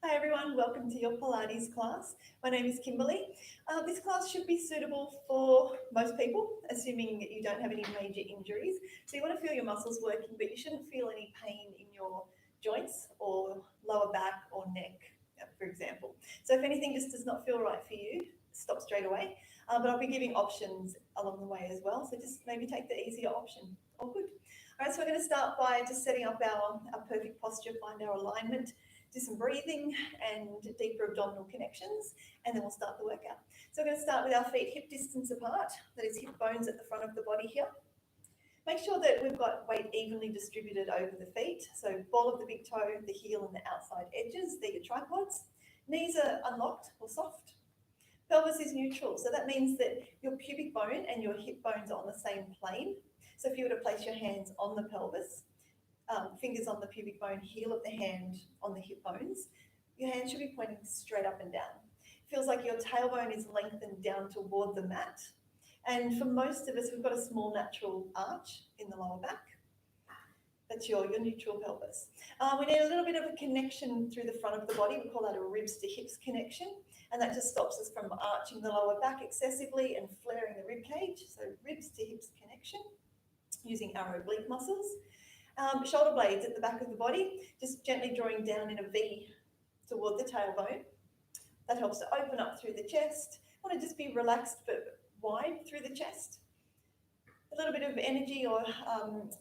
Hi everyone, welcome to your Pilates class. My name is Kimberly. This class should be suitable for most people, assuming that you don't have any major injuries. So you want to feel your muscles working, but you shouldn't feel any pain in your joints or lower back or neck, for example. So if anything just does not feel right for you, stop straight away. But I'll be giving options along the way as well. So just maybe take the easier option. All good. All right, so we're going to start by just setting up our perfect posture, find our alignment, do some breathing and deeper abdominal connections, and then we'll start the workout. So we're going to start with our feet hip distance apart, that is hip bones at the front of the body here. Make sure that we've got weight evenly distributed over the feet. So ball of the big toe, the heel and the outside edges, they're your tripods. Knees are unlocked or soft. Pelvis is neutral, so that means that your pubic bone and your hip bones are on the same plane. So if you were to place your hands on the pelvis, fingers on the pubic bone, heel of the hand on the hip bones, your hand should be pointing straight up and down. Feels like your tailbone is lengthened down toward the mat. And for most of us, we've got a small natural arch in the lower back. That's your neutral pelvis. We need a little bit of a connection through the front of the body. We call that a ribs to hips connection. And that just stops us from arching the lower back excessively and flaring the rib cage. So ribs to hips connection using our oblique muscles. Shoulder blades at the back of the body, just gently drawing down in a V toward the tailbone. That helps to open up through the chest. Want to just be relaxed but wide through the chest. A little bit of energy, or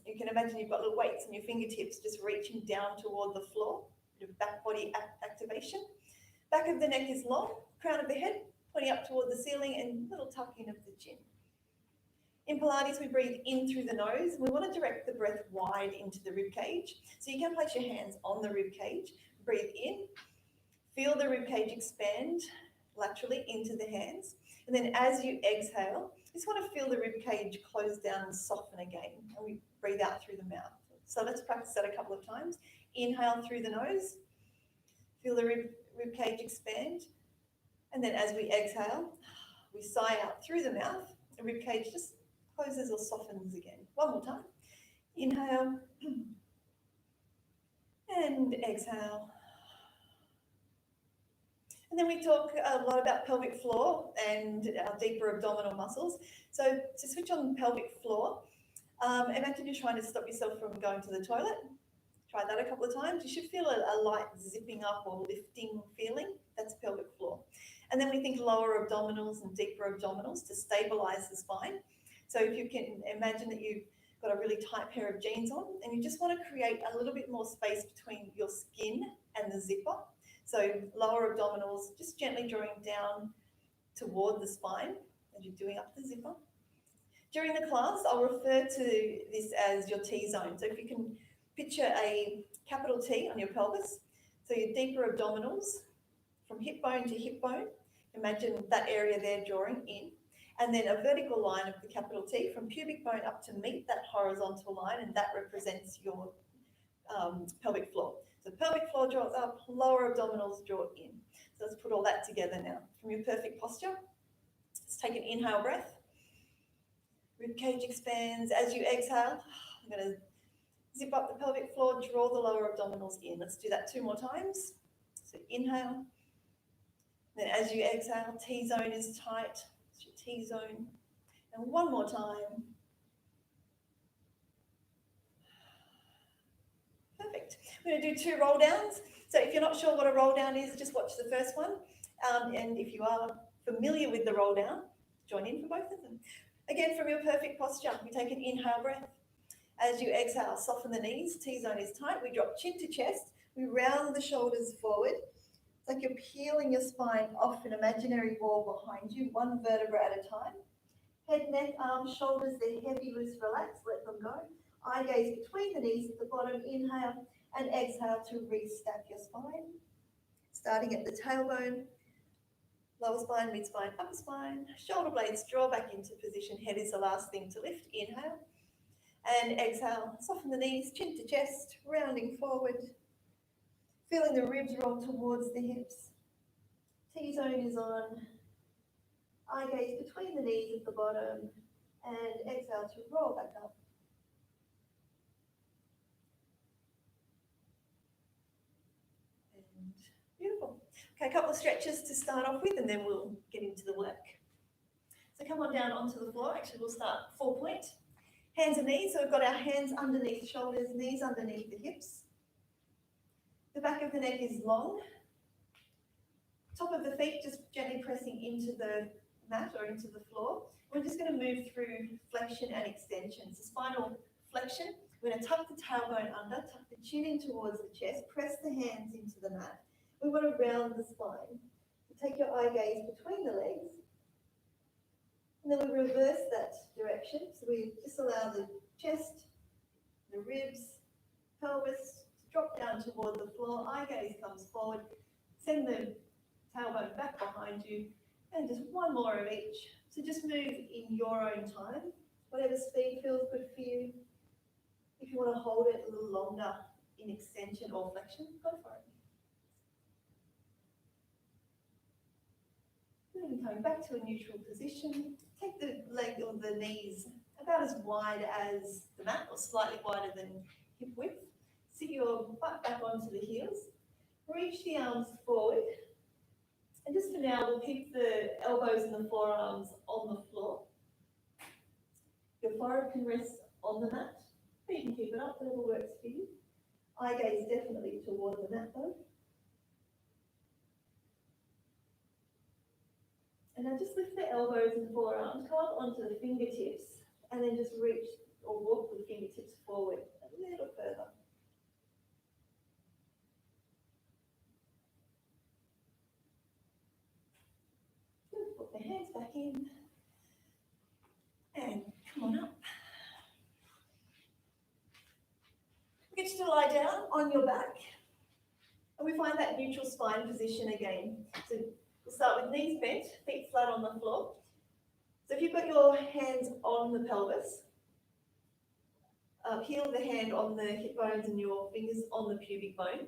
you can imagine you've got little weights on your fingertips just reaching down toward the floor. Bit of back body activation. Back of the neck is long, crown of the head pointing up toward the ceiling, and little tuck in of the chin. In Pilates, we breathe in through the nose. We want to direct the breath wide into the rib cage. So you can place your hands on the rib cage, breathe in, feel the rib cage expand laterally into the hands. And then as you exhale, you just want to feel the rib cage close down and soften again. And we breathe out through the mouth. So let's practice that a couple of times. Inhale through the nose, feel the rib cage expand. And then as we exhale, we sigh out through the mouth. The rib cage just closes or softens again. One more time. Inhale and exhale. And then we talk a lot about pelvic floor and our deeper abdominal muscles. So to switch on pelvic floor, imagine you're trying to stop yourself from going to the toilet. Try that a couple of times. You should feel a light zipping up or lifting feeling. That's pelvic floor. And then we think lower abdominals and deeper abdominals to stabilize the spine. So if you can imagine that you've got a really tight pair of jeans on and you just want to create a little bit more space between your skin and the zipper. So lower abdominals, just gently drawing down toward the spine as you're doing up the zipper. During the class, I'll refer to this as your T-zone. So if you can picture a capital T on your pelvis, so your deeper abdominals from hip bone to hip bone, imagine that area there drawing in. And then a vertical line of the capital T from pubic bone up to meet that horizontal line, and that represents your pelvic floor. So pelvic floor draws up, lower abdominals draw in. So let's put all that together now. From your perfect posture, let's take an inhale breath. Rib cage expands. As you exhale, I'm going to zip up the pelvic floor, draw the lower abdominals in. Let's do that 2 more times. So inhale. Then as you exhale, T-zone is tight. It's your T-zone. And one more time. Perfect. We're going to do 2 roll downs. So if you're not sure what a roll down is, just watch the first one. And if you are familiar with the roll down, join in for both of them. Again, from your perfect posture, we take an inhale breath. As you exhale, soften the knees. T-zone is tight. We drop chin to chest. We round the shoulders forward. It's like you're peeling your spine off an imaginary wall behind you, 1 vertebra at a time. Head, neck, arms, shoulders, they're heavy, loose, relax. Let them go. Eye gaze between the knees at the bottom. Inhale and exhale to restack your spine. Starting at the tailbone, lower spine, mid spine, upper spine. Shoulder blades draw back into position. Head is the last thing to lift. Inhale and exhale. Soften the knees, chin to chest, rounding forward. Feeling the ribs roll towards the hips. T-zone is on. Eye gaze between the knees at the bottom. And exhale to roll back up. And Beautiful. Okay, a couple of stretches to start off with and then we'll get into the work. So come on down onto the floor. Actually, we'll start 4-point. Hands and knees. So we've got our hands underneath shoulders, knees underneath the hips. The back of the neck is long. Top of the feet just gently pressing into the mat or into the floor. We're just going to move through flexion and extension. So spinal flexion. We're going to tuck the tailbone under, tuck the chin in towards the chest, press the hands into the mat. We want to round the spine. So take your eye gaze between the legs. And then we reverse that direction. So we just allow the chest, the ribs, pelvis to drop down toward the floor. Eye gaze comes forward. Send the tailbone back behind you. And just one more of each. So just move in your own time. Whatever speed feels good for you. If you want to hold it a little longer in extension or flexion, go for it. And then coming back to a neutral position, take the leg or the knees about as wide as the mat or slightly wider than hip width. Sit your butt back onto the heels. Reach the arms forward. And just for now, we'll keep the elbows and the forearms on the floor. Your forehead can rest on the mat. Or you can keep it up, whatever works for you. Eye gaze definitely toward the mat though. And now just lift the elbows and forearms, come up onto the fingertips, and then just reach or walk the fingertips forward a little further. Good. Put the hands back in. And come on up. Get you to lie down on your back. And we find that neutral spine position again. So we'll start with knees bent, feet flat on the floor. So if you've got your hands on the pelvis, heel of the hand on the hip bones and your fingers on the pubic bone,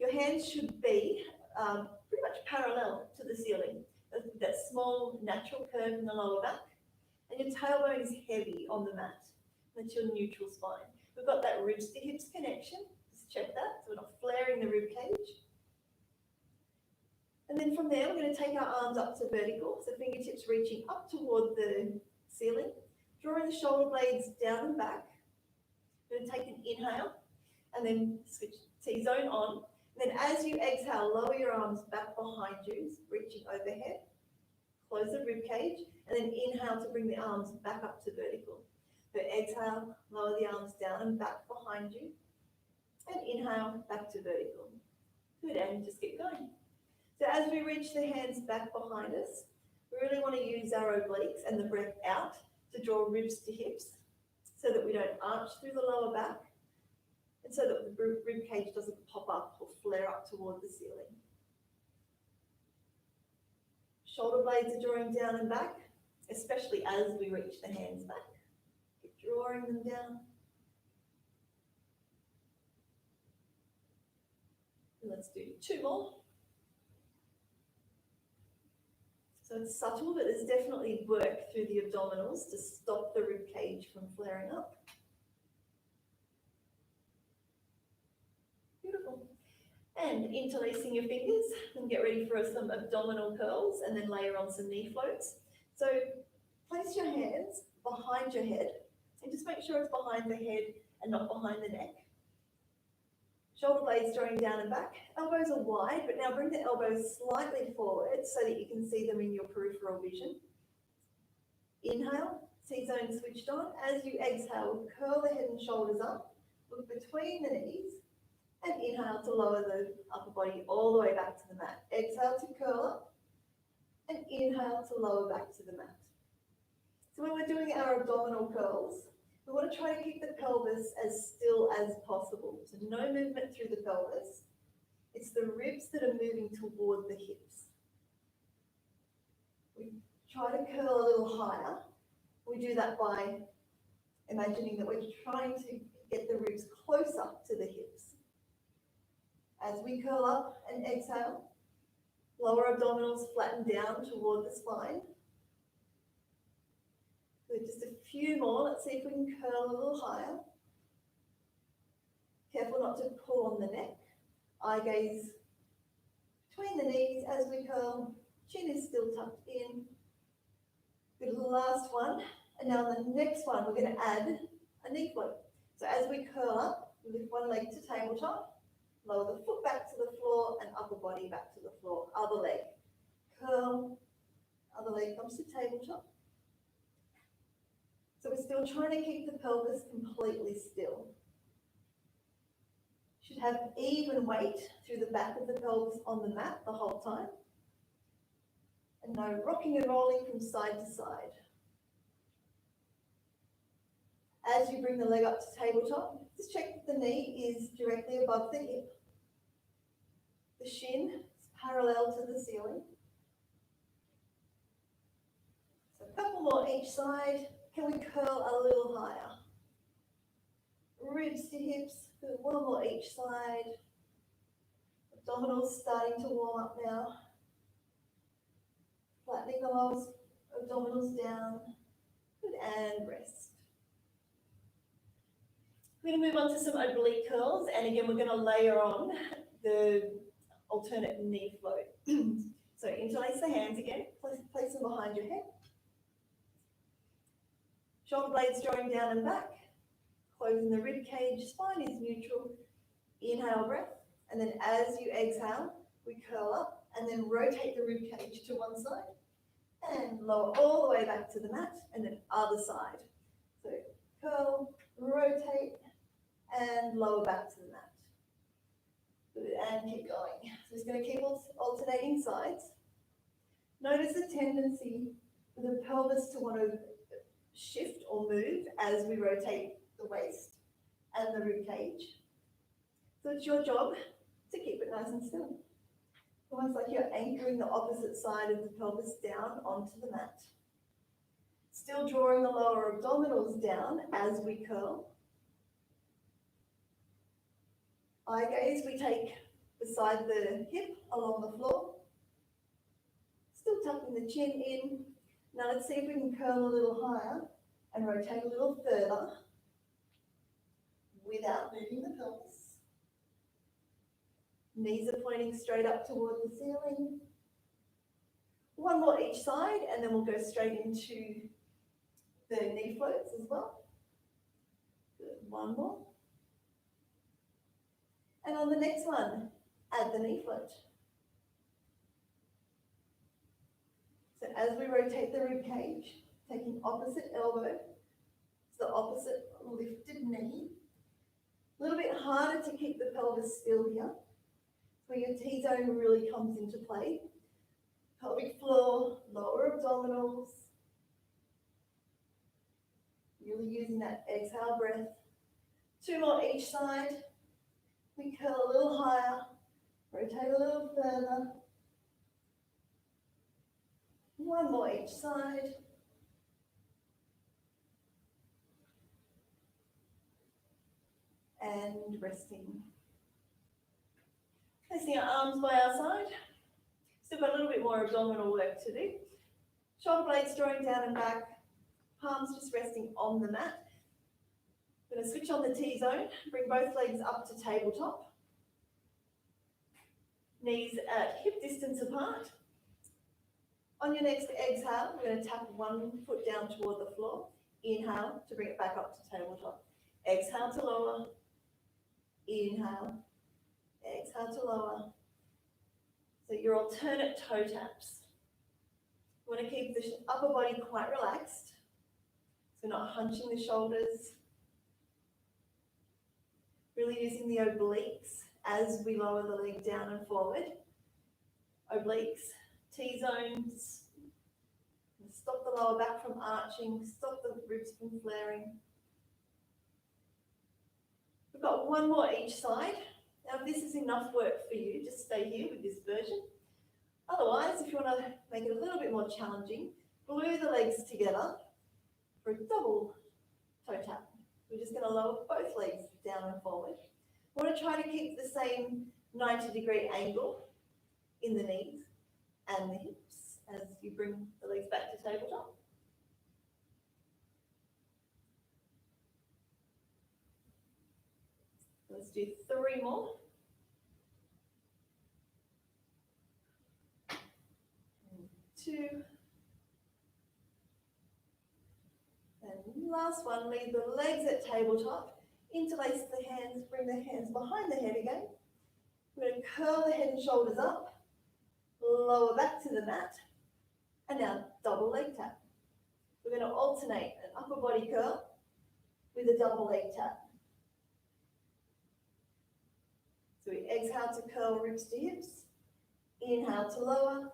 your hands should be pretty much parallel to the ceiling. That small natural curve in the lower back. And your tailbone is heavy on the mat. That's your neutral spine. We've got that ribs to hips connection. Just check that, so we're not flaring the rib cage. And then from there, we're going to take our arms up to vertical, so fingertips reaching up toward the ceiling, drawing the shoulder blades down and back. We're going to take an inhale, and then switch T-zone on. And then as you exhale, lower your arms back behind you, reaching overhead. Close the rib cage, and then inhale to bring the arms back up to vertical. So exhale, lower the arms down and back behind you, and inhale, back to vertical. Good, and just keep going. So as we reach the hands back behind us, we really want to use our obliques and the breath out to draw ribs to hips so that we don't arch through the lower back and so that the rib cage doesn't pop up or flare up toward the ceiling. Shoulder blades are drawing down and back, especially as we reach the hands back. Keep drawing them down. And let's do 2 more. So it's subtle, but there's definitely work through the abdominals to stop the rib cage from flaring up. Beautiful. And interlacing your fingers and get ready for some abdominal curls and then layer on some knee floats. So place your hands behind your head and just make sure it's behind the head and not behind the neck. Shoulder blades drawing down and back. Elbows are wide, but now bring the elbows slightly forward so that you can see them in your peripheral vision. Inhale, T-zone switched on. As you exhale, curl the head and shoulders up. Look between the knees. And inhale to lower the upper body all the way back to the mat. Exhale to curl up. And inhale to lower back to the mat. So when we're doing our abdominal curls, we want to try to keep the pelvis as still as possible. So no movement through the pelvis. It's the ribs that are moving toward the hips. We try to curl a little higher. We do that by imagining that we're trying to get the ribs closer to the hips. As we curl up and exhale, lower abdominals flatten down toward the spine. So just a few more. Let's see if we can curl a little higher. Careful not to pull on the neck. Eye gaze Between the knees as we curl, chin is still tucked in. Good, last one. And now the next one, we're going to add a knee float. So as we curl up, we lift one leg to tabletop, lower the foot back to the floor and upper body back to the floor. Other leg. Curl, other leg comes to tabletop. So we're still trying to keep the pelvis completely still. Should have even weight through the back of the pelvis on the mat the whole time. And no rocking and rolling from side to side. As you bring the leg up to tabletop, just check that the knee is directly above the hip. The shin is parallel to the ceiling. So a couple more each side. Can we curl a little higher? Ribs to hips, one more each side. Abdominals starting to warm up now. Flattening the lower abdominals down. Good, and rest. We're going to move on to some oblique curls, and again, we're going to layer on the alternate knee float. So interlace the hands again, place them behind your head. Shoulder blades drawing down and back, closing the rib cage, spine is neutral. Inhale, breath, and then as you exhale, we curl up and then rotate the rib cage to one side and lower all the way back to the mat, and then other side. So curl, rotate, and lower back to the mat. Good, and keep going. So just going to keep alternating sides. Notice a tendency for the pelvis to want to shift or move as we rotate the waist and the rib cage. So it's your job to keep it nice and still. Almost like you're anchoring the opposite side of the pelvis down onto the mat. Still drawing the lower abdominals down as we curl. Eye gaze we take beside the hip along the floor. Still tucking the chin in. Now let's see if we can curl a little higher and rotate a little further without moving the pelvis. Knees are pointing straight up toward the ceiling. One more each side, and then we'll go straight into the knee floats as well. Good. One more. And on the next one, add the knee float. So as we rotate the rib cage, taking opposite elbow to the opposite lifted knee. A little bit harder to keep the pelvis still here. Where your T-zone really comes into play. Pelvic floor, lower abdominals. Really using that exhale breath. Two more each side. We curl a little higher, rotate a little further. One more each side. And resting. Placing our arms by our side. Still got a little bit more abdominal work to do. Shoulder blades drawing down and back. Palms just resting on the mat. I'm going to switch on the T-zone. Bring both legs up to tabletop. Knees at hip distance apart. On your next exhale, we're going to tap one foot down toward the floor. Inhale to bring it back up to tabletop. Exhale to lower. Inhale. Exhale to lower. So your alternate toe taps. You want to keep the upper body quite relaxed. So not hunching the shoulders. Really using the obliques as we lower the leg down and forward. Obliques, T-zones. Stop the lower back from arching. Stop the ribs from flaring. We've got one more each side. Now, if this is enough work for you, just stay here with this version. Otherwise, if you want to make it a little bit more challenging, glue the legs together for a double toe tap. We're just going to lower both legs down and forward. We want to try to keep the same 90-degree angle in the knees and the hips as you bring the legs back to tabletop. Let's do 3 more. 2. And last one, leave the legs at tabletop. Interlace the hands, bring the hands behind the head again. We're going to curl the head and shoulders up, lower back to the mat, and now double leg tap. We're going to alternate an upper body curl with a double leg tap. So we exhale to curl ribs to hips, inhale to lower,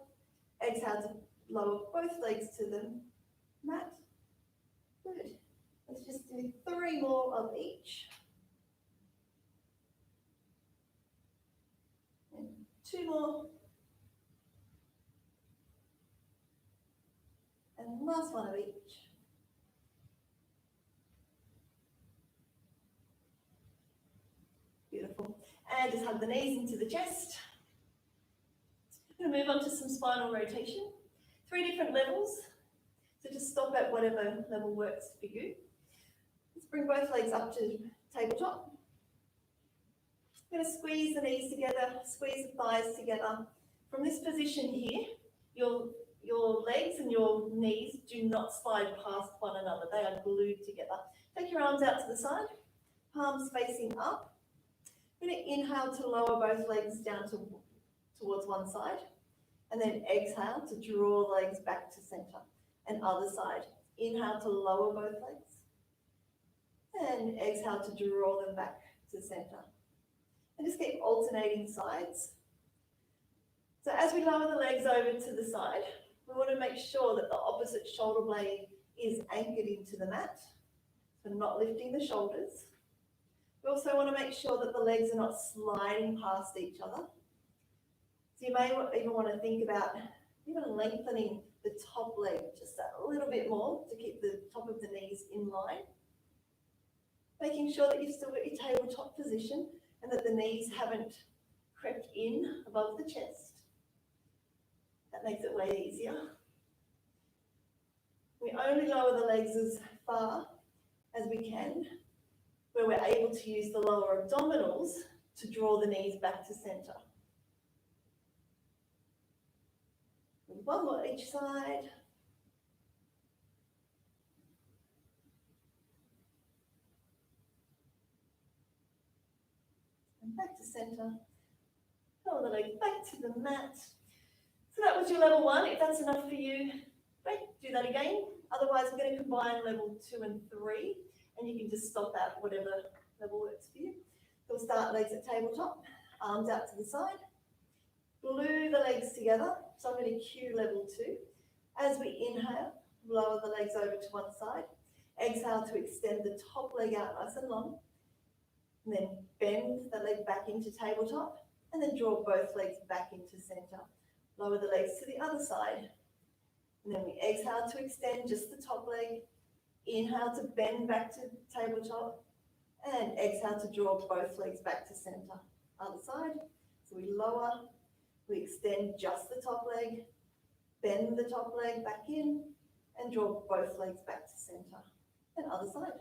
exhale to lower both legs to the mat. Good. Let's just do 3 more of each. And 2 more. And last one of each. Beautiful. And just hug the knees into the chest. I'm going to move on to some spinal rotation. 3 different levels. So just stop at whatever level works for you. Let's bring both legs up to tabletop. I'm going to squeeze the knees together, squeeze the thighs together. From this position here, your legs and your knees do not slide past one another. They are glued together. Take your arms out to the side, palms facing up. I'm going to inhale to lower both legs down towards one side, and then exhale to draw the legs back to center. And other side. Inhale to lower both legs, and exhale to draw them back to center. And just keep alternating sides. So as we lower the legs over to the side, we want to make sure that the opposite shoulder blade is anchored into the mat. So not lifting the shoulders. We also want to make sure that the legs are not sliding past each other. So you may even want to think about even lengthening the top leg just a little bit more to keep the top of the knees in line. Making sure that you've still got your tabletop position and that the knees haven't crept in above the chest. That makes it way easier. We only lower the legs as far as we can, where we're able to use the lower abdominals to draw the knees back to center. One more each side. And back to center. Lower the legs back to the mat. So that was your level 1. If that's enough for you, great, do that again. Otherwise, we're going to combine level 2 and 3, and you can just stop at whatever level works for you. So we'll start legs at tabletop, arms out to the side. Glue the legs together. So I'm going to cue level 2. As we inhale, lower the legs over to one side. Exhale to extend the top leg out nice and long. And then bend the leg back into tabletop. And then draw both legs back into center. Lower the legs to the other side. And then we exhale to extend just the top leg. Inhale to bend back to tabletop. And exhale to draw both legs back to center. Other side. So we lower. We extend just the top leg, bend the top leg back in, and draw both legs back to center. And other side.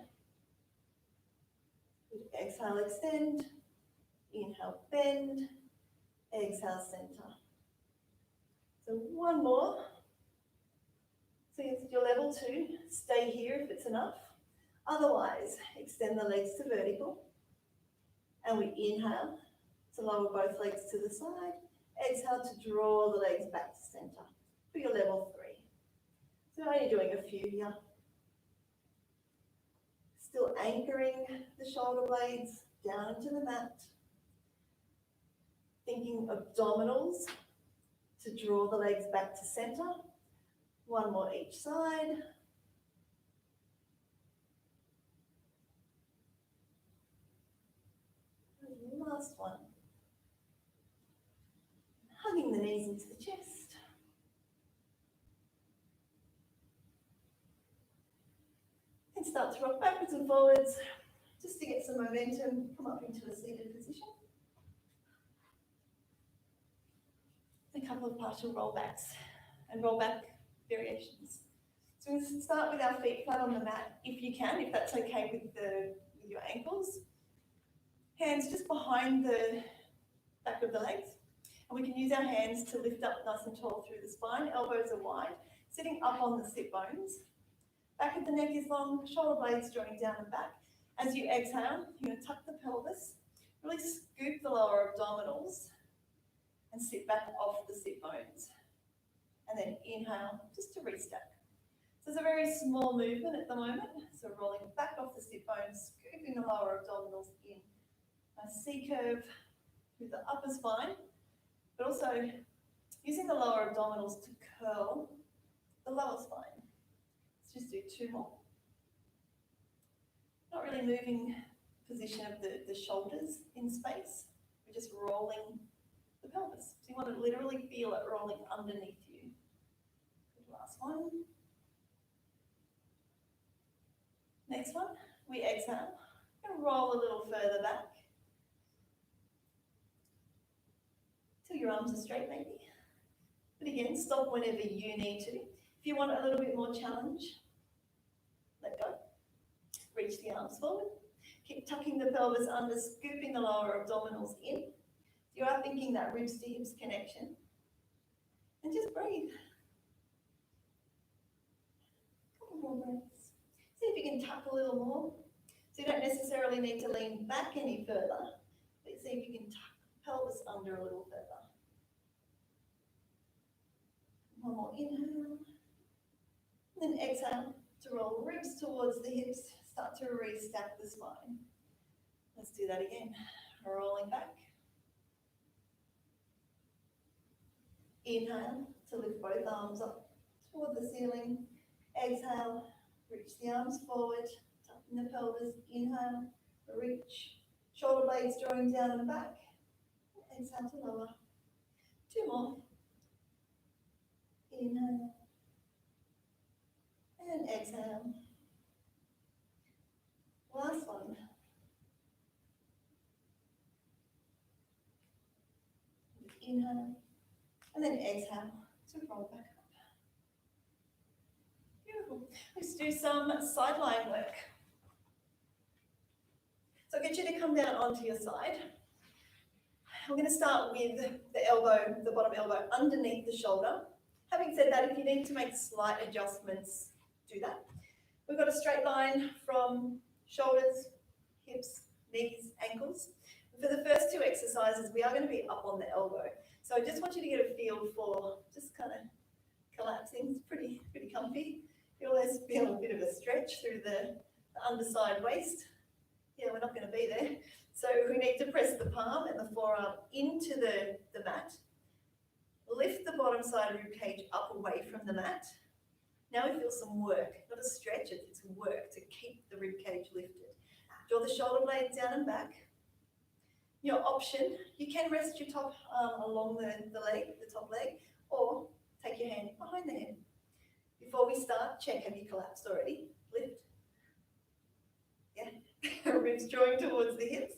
Exhale, extend. Inhale, bend. Exhale, center. So one more. So it's your level 2. Stay here if it's enough. Otherwise, extend the legs to vertical. And we inhale to lower both legs to the side. Exhale to draw the legs back to center for your level 3. So only doing a few here. Still anchoring the shoulder blades down into the mat. Thinking abdominals to draw the legs back to center. One more each side. And last one. Hugging the knees into the chest. And start to rock backwards and forwards just to get some momentum. Come up into a seated position. A couple of partial rollbacks and rollback variations. So we'll start with our feet flat on the mat, if you can, if that's okay with your ankles. Hands just behind the back of the legs. And we can use our hands to lift up nice and tall through the spine. Elbows are wide, sitting up on the sit bones. Back of the neck is long, shoulder blades drawing down and back. As you exhale, you're going to tuck the pelvis, really scoop the lower abdominals, and sit back off the sit bones. And then inhale, just to restack. So it's a very small movement at the moment. So rolling back off the sit bones, scooping the lower abdominals in. A C curve through the upper spine, but also using the lower abdominals to curl the lower spine. Let's just do 2 more. Not really moving position of the shoulders in space. We're just rolling the pelvis. So you want to literally feel it rolling underneath you. Good, last one. Next one, we exhale and roll a little further back. Till your arms are straight maybe. But again, stop whenever you need to. If you want a little bit more challenge, let go. Reach the arms forward. Keep tucking the pelvis under, scooping the lower abdominals in. You are thinking that ribs to hips connection. And just breathe. Couple more breaths. See if you can tuck a little more. So you don't necessarily need to lean back any further, but see if you can tuck the pelvis under a little further. One more inhale. And then exhale to roll ribs towards the hips. Start to restack the spine. Let's do that again. Rolling back. Inhale to lift both arms up toward the ceiling. Exhale, reach the arms forward, tucking the pelvis. Inhale, reach. Shoulder blades drawing down and back. Exhale to lower. 2 more. Inhale. And exhale. Last one. Inhale. And then exhale to roll back up. Beautiful. Let's do some side lying work. So I'll get you to come down onto your side. I'm going to start with the elbow, the bottom elbow underneath the shoulder. Having said that, if you need to make slight adjustments, do that. We've got a straight line from shoulders, hips, knees, ankles. For the first 2 exercises, we are going to be up on the elbow. So I just want you to get a feel for just kind of collapsing. It's pretty comfy. You always feel a bit of a stretch through the underside waist. Yeah, we're not going to be there. So we need to press the palm and the forearm into the mat. Lift the bottom side of your cage up away from the mat. Now we feel some work, not a stretch, it's work to keep the rib cage lifted. Draw the shoulder blades down and back. Your option, you can rest your top arm along the leg, the top leg, or take your hand behind the head. Before we start, check, have you collapsed already? Lift. Yeah, ribs drawing towards the hips.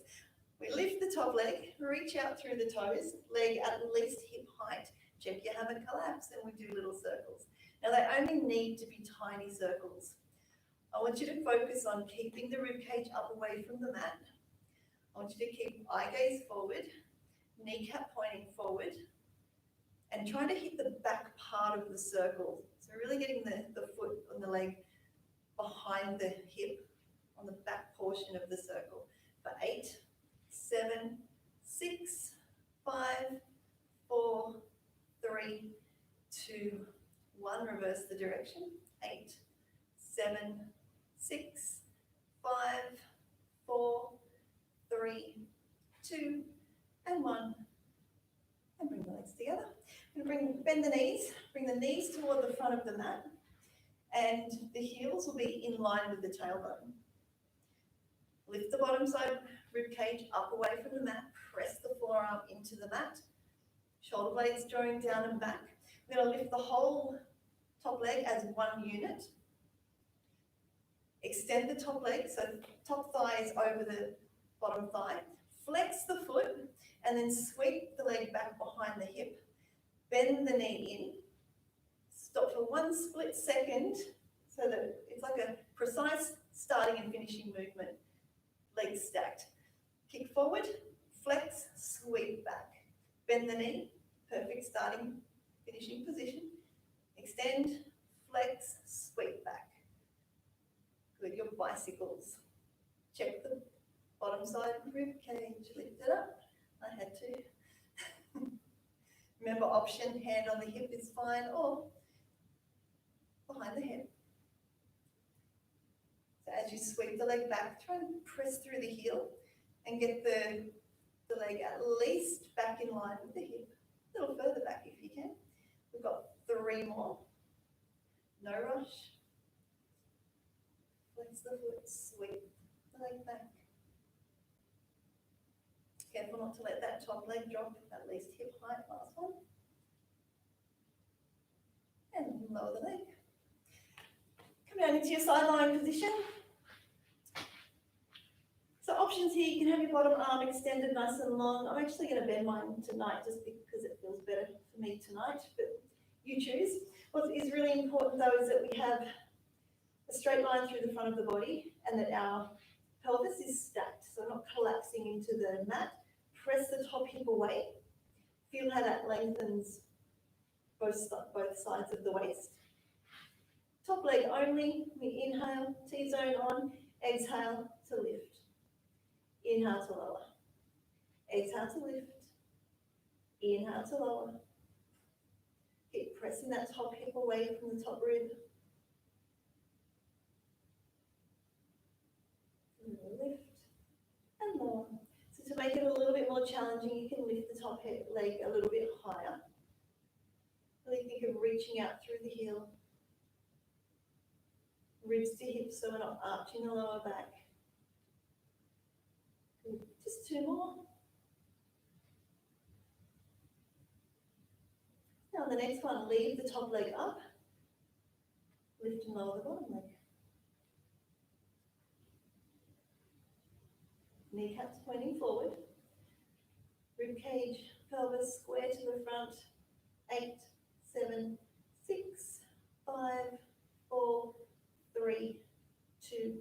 We lift the top leg, reach out through the toes, leg at least hip height. Check you haven't collapsed, and we do little circles. Now they only need to be tiny circles. I want you to focus on keeping the rib cage up away from the mat. I want you to keep eye gaze forward, kneecap pointing forward, and trying to hit the back part of the circle. So really getting the foot and the leg behind the hip on the back portion of the circle. For 8, 7, 6, 5, 4, 3, 2, 1. Reverse the direction. 8, 7, 6, 5, 4, 3, 2, and 1. And bring the legs together. I'm going to bend the knees. Bring the knees toward the front of the mat, and the heels will be in line with the tailbone. Lift the bottom side rib cage up away from the mat. Press the forearm into the mat. Shoulder blades drawing down and back. We're going to lift the whole top leg as one unit. Extend the top leg, so top thigh is over the bottom thigh. Flex the foot and then sweep the leg back behind the hip. Bend the knee in. Stop for 1 split second so that it's like a precise starting and finishing movement. Legs stacked. Kick forward, flex, sweep back. Bend the knee, Perfect starting, finishing position. Extend, flex, sweep back. Good, your bicycles. Check the bottom side rib cage, lift it up. I had to. Remember, option, hand on the hip is fine, or behind the head. So as you sweep the leg back, try and press through the heel and get the leg at least back in line with the hip. A little further back if you can. We've got 3 more. No rush. Flex the foot, sweep the leg back. Careful not to let that top leg drop, at least hip height, last one. And lower the leg. Come down into your sideline position. So options here, you can have your bottom arm extended nice and long. I'm actually going to bend mine tonight just because it feels better for me tonight, but you choose. What is really important though is that we have a straight line through the front of the body and that our pelvis is stacked, so not collapsing into the mat. Press the top hip away. Feel how that lengthens both sides of the waist. Top leg only. We inhale, T-zone on, exhale to lift. Inhale to lower. Exhale to lift. Inhale to lower. Keep pressing that top hip away from the top rib. And lift and lower. So to make it a little bit more challenging, you can lift the top leg a little bit higher. Really think of reaching out through the heel. Ribs to hips so we're not arching the lower back. Good. Just 2 more. Now the next one, leave the top leg up. Lift and lower the bottom leg. Kneecaps pointing forward. Rib cage, pelvis square to the front. 8, 7, 6, 5, 4, 3, 2,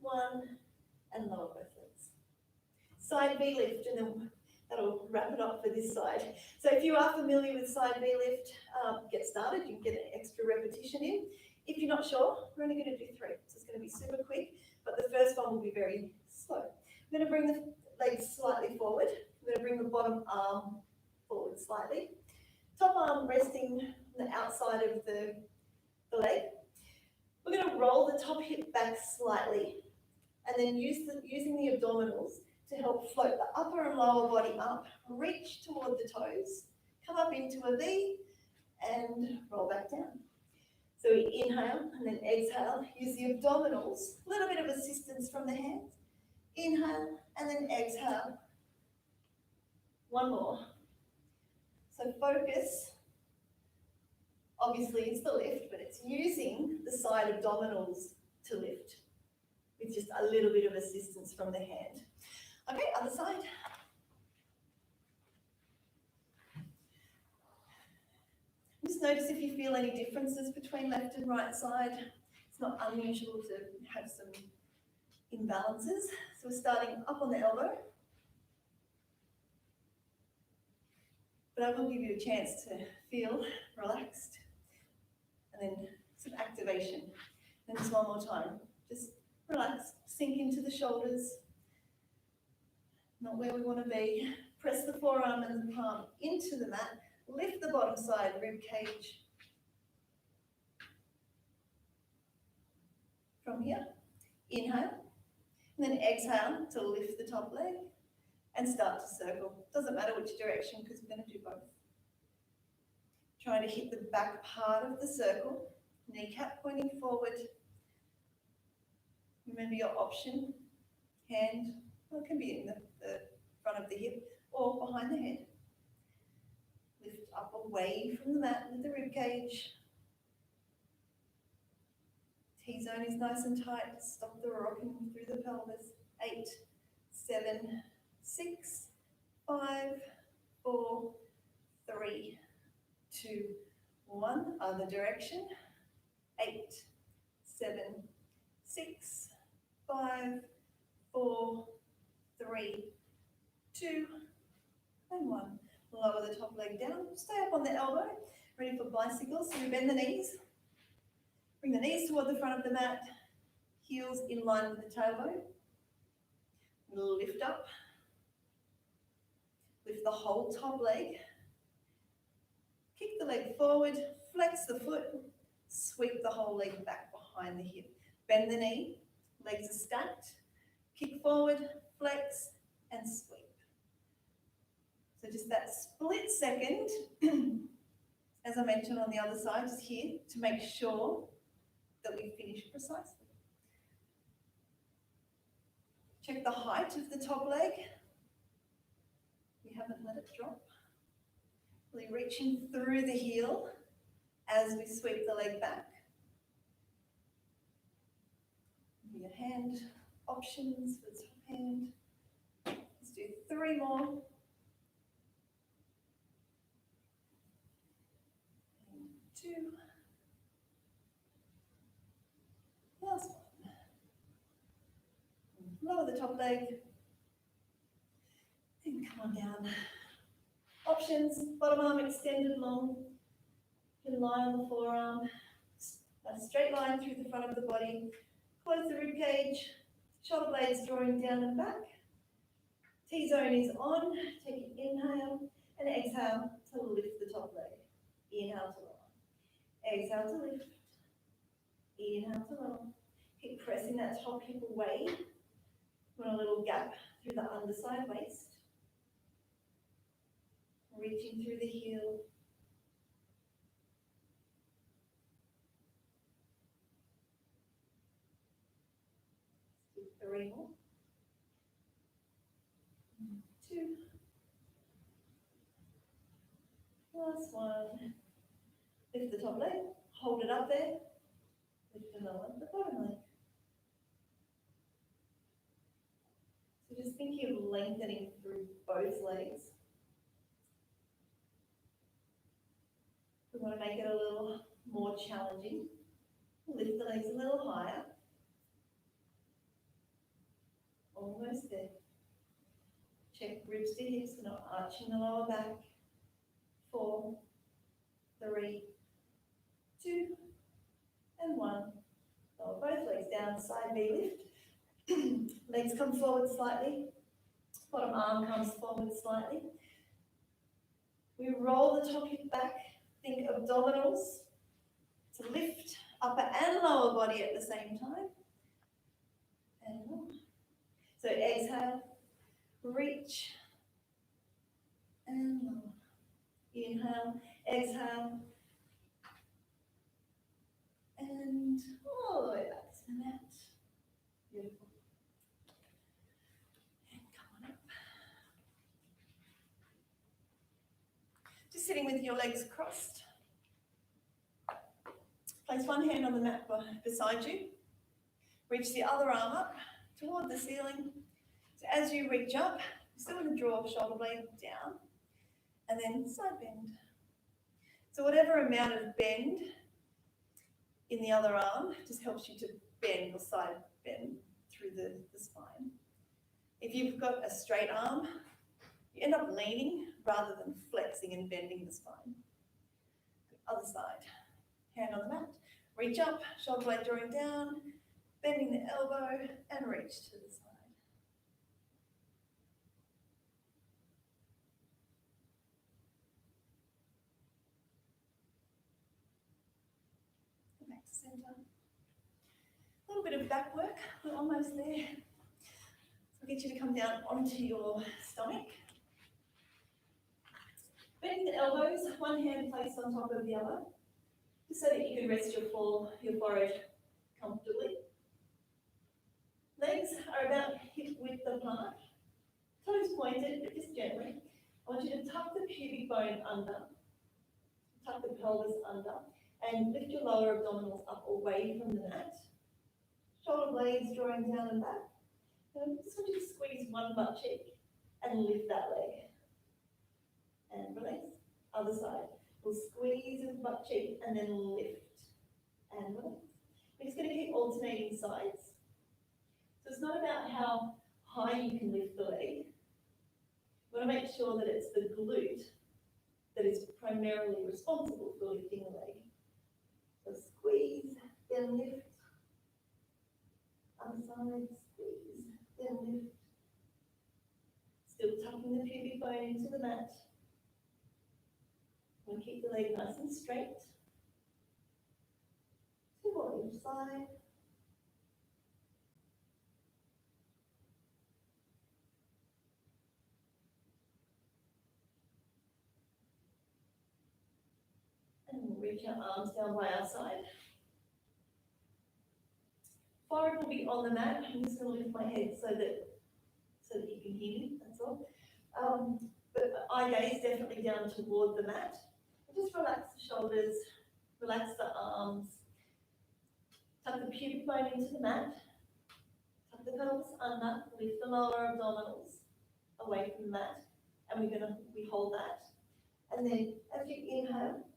1, and lower both legs. Side V lift, and then that'll wrap it up for this side. So if you are familiar with side V lift, get started. You can get an extra repetition in. If you're not sure, we're only going to do 3. So it's going to be super quick, but the first one will be very slow. I'm going to bring the legs slightly forward. I'm going to bring the bottom arm forward slightly. Top arm resting on the outside of the leg. We're going to roll the top hip back slightly and then using the abdominals to help float the upper and lower body up, reach toward the toes, come up into a V and roll back down. So we inhale and then exhale, use the abdominals, a little bit of assistance from the hands. Inhale and then exhale. 1 more. So focus, obviously it's the lift, but it's using the side abdominals to lift with just a little bit of assistance from the hand. Okay, other side. Just notice if you feel any differences between left and right side. It's not unusual to have some imbalances. So we're starting up on the elbow. But I will give you a chance to feel relaxed. And then some activation. And just one more time. Just relax, sink into the shoulders. Not where we want to be. Press the forearm and the palm into the mat. Lift the bottom side rib cage. From here, inhale. And then exhale to lift the top leg and start to circle. Doesn't matter which direction because we're going to do both. Trying to hit the back part of the circle. Kneecap pointing forward. Remember your option. Hand, well, it can be in the front of the hip or behind the head. Lift up away from the mat with the rib cage. T-zone is nice and tight. Stop the rocking through the pelvis. 8, 7, 6, 5, 4, 3, 2, 1. Other direction. 8, 7, 6, 5, 4, 3, 2, and 1. Lower lower the top leg down. Stay up on the elbow, ready for bicycles. So we bend the knees. Bring the knees toward the front of the mat, heels in line with the tailbone. Lift up. Lift the whole top leg. Kick the leg forward, flex the foot, sweep the whole leg back behind the hip. Bend the knee, legs are stacked. Kick forward, flex, and sweep. So just that split second, as I mentioned on the other side, just here to make sure that we finish precisely. Check the height of the top leg. We haven't let it drop. Really reaching through the heel as we sweep the leg back. Your hand options for the top hand. Let's do 3 more. And 2. Last one. Lower the top leg. And come on down. Options, bottom arm extended long. You can lie on the forearm. A straight line through the front of the body. Close the rib cage. Shoulder blades drawing down and back. T-zone is on. Take an inhale and exhale to lift the top leg. Inhale to lower. Exhale to lift. Inhale to lower. Keep pressing that top hip away. Put a little gap through the underside waist. Reaching through the heel. Do 3 more. 2. Last one. Lift the top leg. Hold it up there. Lift another one, the bottom leg. So just thinking of lengthening through both legs. We want to make it a little more challenging. Lift the legs a little higher. Almost there. Check ribs to hips, not arching the lower back. 4, 3, 2, and 1. Lower both legs down, side V lift. Legs come forward slightly. Bottom arm comes forward slightly. We roll the top hip back. Think abdominals to lift upper and lower body at the same time. And more. So exhale, reach, and lower. Inhale, exhale, and all the way back to the mat. Beautiful. And come on up. Just sitting with your legs crossed. Place one hand on the mat beside you. Reach the other arm up toward the ceiling. So as you reach up, you still want to draw shoulder blade down and then side bend. So whatever amount of bend in the other arm just helps you to bend or side bend through the spine. If you've got a straight arm, you end up leaning rather than flexing and bending the spine. Other side. Hand on the mat. Reach up, shoulder blade drawing down, bending the elbow, and reach to the side. Go back to center. A little bit of back work. We're almost there. So I'll get you to come down onto your stomach. Bending the elbows, one hand placed on top of the other, just so that you can rest your forehead comfortably. Legs are about hip width apart, toes pointed, but just gently. I want you to tuck the pubic bone under, tuck the pelvis under, and lift your lower abdominals up away from the mat. Shoulder blades drawing down and back. And I just want you to squeeze one butt cheek and lift that leg. And release. Other side. We'll squeeze the butt cheek and then lift and release. We're just going to keep alternating sides. So it's not about how high you can lift the leg. We want to make sure that it's the glute that is primarily responsible for lifting the leg. So squeeze, then lift. Other side, squeeze, then lift. Still tucking the pubic bone into the mat. And keep the leg nice and straight. Two on each side. And we'll reach our arms down by our side. Forehead will be on the mat. I'm just going to lift my head so that you can hear me, that's all. But eye gaze definitely down toward the mat. And just relax the shoulders, relax the arms. Tuck the pubic bone into the mat. Tuck the pelvis under, lift the lower abdominals away from the mat. And we hold that. And then as you inhale,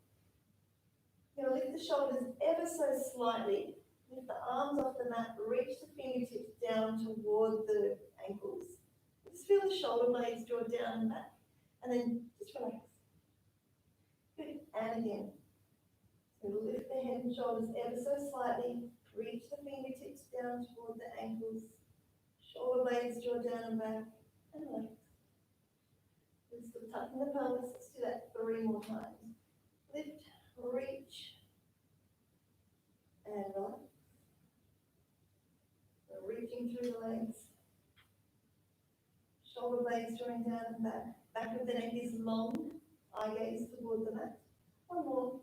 you're going to lift the shoulders ever so slightly. Lift the arms off the mat, reach the fingertips down toward the ankles. Just feel the shoulder blades draw down and back. And then just relax. Good. And again. So lift the head and shoulders ever so slightly. Reach the fingertips down toward the ankles. Shoulder blades draw down and back. And relax. We're still tucking the pelvis. Let's do that 3 more times. Lift, reach, and relax. So reaching through the legs. Shoulder blades drawing down and back. Back of the neck is long. Eye gaze toward the mat. One more.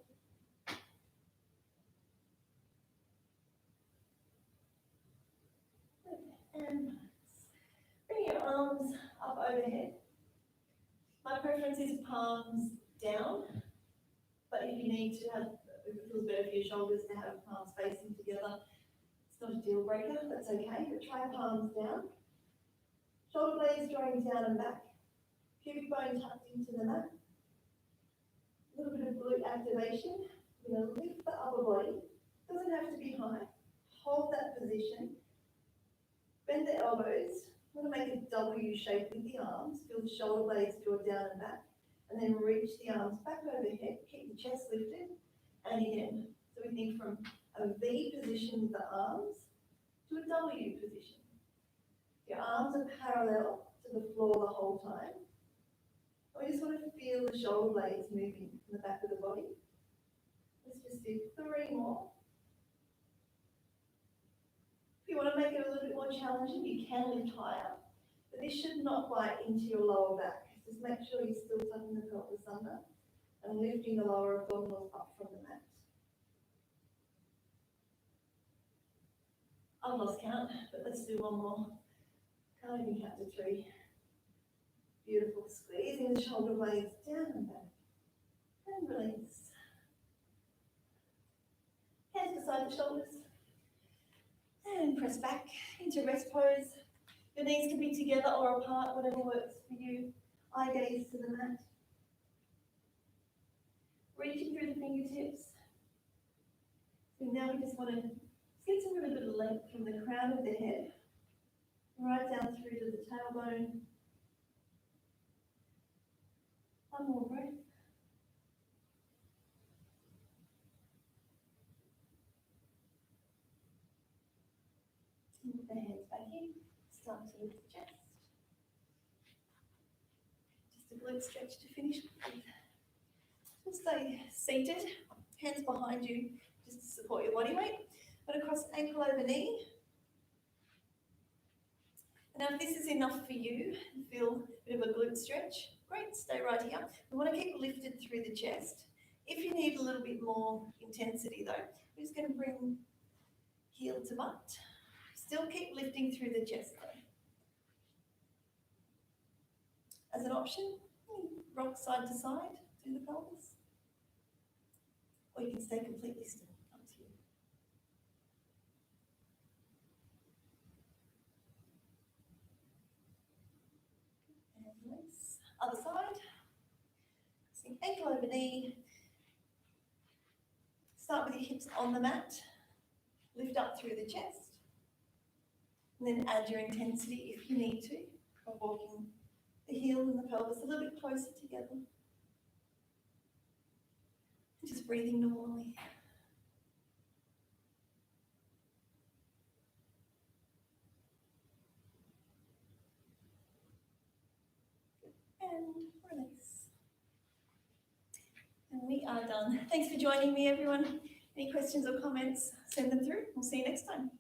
And bring your arms up overhead. My preference is palms down, but if you need to have, if it feels better for your shoulders to have palms facing together, it's not a deal breaker, that's okay, but try palms down. Shoulder blades drawing down and back. Pubic bone tucked into the mat. A little bit of glute activation. We're going to lift the upper body. Doesn't have to be high. Hold that position. Bend the elbows. I'm going to make a W shape with the arms. Feel the shoulder blades draw down and back. And then reach the arms back overhead. Keep the chest lifted. And again. So we think from a V position with the arms to a W position. Your arms are parallel to the floor the whole time. We just want to feel the shoulder blades moving in the back of the body. Let's just do 3 more. If you want to make it a little bit more challenging, you can lift higher. But this should not bite into your lower back. Just make sure you're still tucking the pelvis under and lifting the lower abdominals up from the mat. I've lost count, but let's do 1 more. Can't even count to 3. Beautiful. Squeezing the shoulder blades down and back. And release. Hands beside the shoulders. And press back into rest pose. Your knees can be together or apart, whatever works for you. Eye gaze to the mat. Reaching through the fingertips. So now we just want to get some really good length from the crown of the head right down through to the tailbone. 1 more breath. Move the hands back in. Start to lift the chest. Just a glute stretch to finish with. So stay seated, hands behind you, just to support your body weight. But across ankle over knee. Now if this is enough for you, feel a bit of a glute stretch, great, stay right here. We want to keep lifted through the chest. If you need a little bit more intensity though, we're just going to bring heel to butt. Still keep lifting through the chest though. As an option, rock side to side through the pelvis. Or you can stay completely still, up to you. And release. Other side. Sink ankle over knee. Start with your hips on the mat. Lift up through the chest. And then add your intensity if you need to by walking the heel and the pelvis a little bit closer together. Just breathing normally. And release. And we are done. Thanks for joining me, everyone. Any questions or comments, send them through. We'll see you next time.